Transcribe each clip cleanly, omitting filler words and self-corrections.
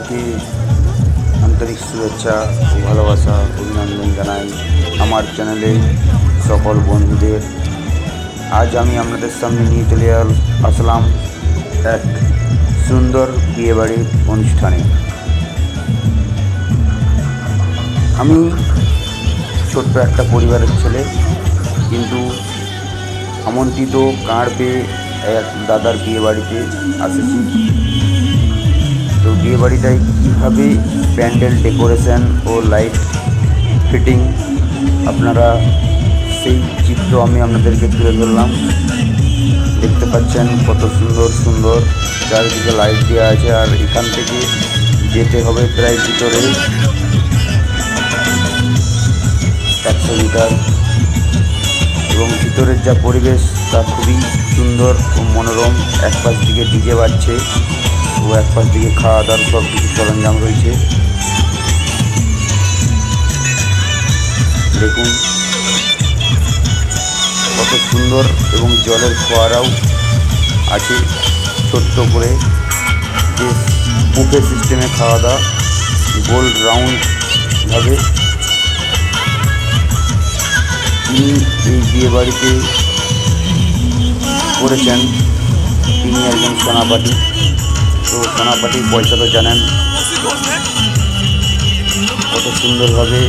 সবাইকে আন্তরিক শুভেচ্ছা ও ভালোবাসা অভিনন্দন জানাই আমার চ্যানেলে সকল বন্ধুদের। আজ আমি আপনাদের সামনে নিয়ে চলে আসলাম এক সুন্দর বিয়েবাড়ির অনুষ্ঠানে। আমি ছোট্ট একটা পরিবারের ছেলে, কিন্তু আমন্ত্রিত কার্ড পেয়ে এক দাদার বিয়েবাড়িতে এসেছি। তো বিয়েবাড়িটায় কীভাবে প্যান্ডেল ডেকোরেশন ও লাইট ফিটিং, আপনারা সেই চিত্র আমি আপনাদেরকে তুলে ধরলাম। দেখতে পাচ্ছেন কত সুন্দর সুন্দর চারিদিকে লাইট দেওয়া আছে। আর এখান থেকে যেতে হবে প্রায় ভিতরে 100 মিটার, এবং ভিতরের যা পরিবেশ তা খুবই সুন্দর ও মনোরম। এক পাশ দিকে ডিজে বাজছে ও এক পাশ দিকে খাওয়া দাওয়ার সব কিছু সরঞ্জাম রয়েছে। দেখুন কত সুন্দর, এবং জলের ফোয়ারাও আছে ছোট্ট করে। যে বুফে সিস্টেমে খাওয়া দাওয়া, গোল রাউন্ডভাবে। তিনি এই বিয়েবাড়িতে করেছেন, তিনি একজন সোনাপাটি। তো সোনাপাটির পয়সা তো জানেন, কত সুন্দরভাবে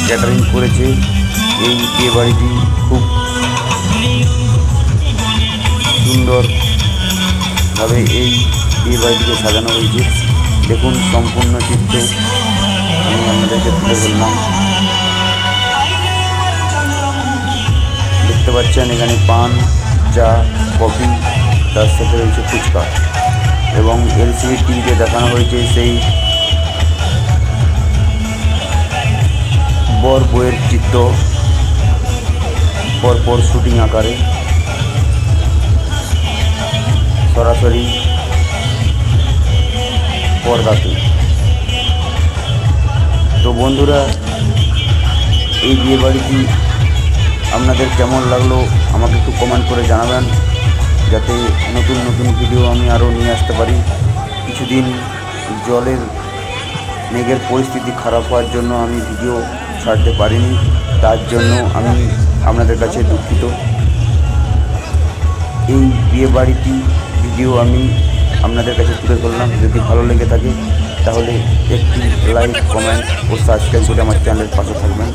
ক্যাটারিং করেছে। এই বিয়েবাড়িটি খুব সুন্দরভাবে এই বিয়েবাড়িটিকে সাজানো হয়েছে। দেখুন সম্পূর্ণ চিত্র আমি আপনাদেরকে তুলে ধরলাম। দেখতে পাচ্ছেন এখানে পান, চা, কফি, তার সাথে রয়েছে ফুচকা, এবং এলসিডি টিভিতে দেখানো হয়েছে সেই বর বউয়ের চিত্র পরপর শুটিং আকারে সরাসরি পর্দাতে। তো বন্ধুরা, এই বিয়েবাড়িটি আপনাদের কেমন লাগলো আমাকে একটু কমেন্ট করে জানাবেন, যাতে নতুন নতুন ভিডিও আমি আরও নিয়ে আসতে পারি। কিছুদিন জলের মেঘের পরিস্থিতি খারাপ হওয়ার জন্য আমি ভিডিও ছাড়তে পারিনি, তার জন্য আমি আপনাদের কাছে দুঃখিত। এই বিয়েবাড়িটি ভিডিও আমি আপনাদের কাছে তুলে ধরলাম। যদি ভালো লেগে থাকে তাহলে একটি লাইক, কমেন্ট ও সাবস্ক্রাইব করে আমার চ্যানেলের পাশে থাকবেন।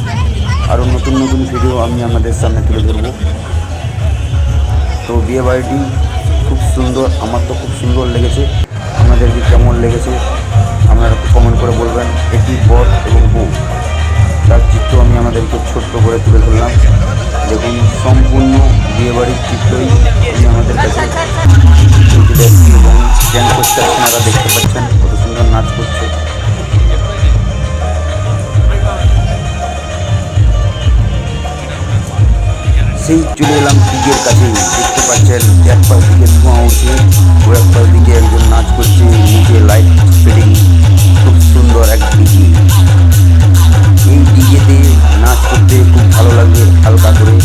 আরও নতুন নতুন ভিডিও আমি আপনাদের সামনে তুলে ধরব। তো বিয়েবাড়িটি খুব সুন্দর, আমার তো খুব সুন্দর লেগেছে। আপনাদেরকে কেমন লেগেছে আপনারা কমেন্ট করে বলবেন। এটি বর এবং বউ, তার চিত্র আমি আমাদেরকে ছোট্ট করে তুলে ধরলাম। দেখুন সম্পূর্ণ বিয়েবাড়ির চিত্রই আমি আমাদের কাছে তুলে যাচ্ছি, এবং ড্যান্স করছে আপনারা দেখতে পাচ্ছেন, কত সুন্দর নাচ করছে। সেই চলে এলাম ডিজের কাছেই। দেখতে পাচ্ছেন এক পাশ দিকে ধোঁয়া উঠছে ও এক পাশ দিকে একজন নাচ করছে, মুখে লাইট ফিটিং, খুব সুন্দর এক ডিজে। এই ডিজেতে নাচ করতে খুব ভালো লাগে, হালকা করে।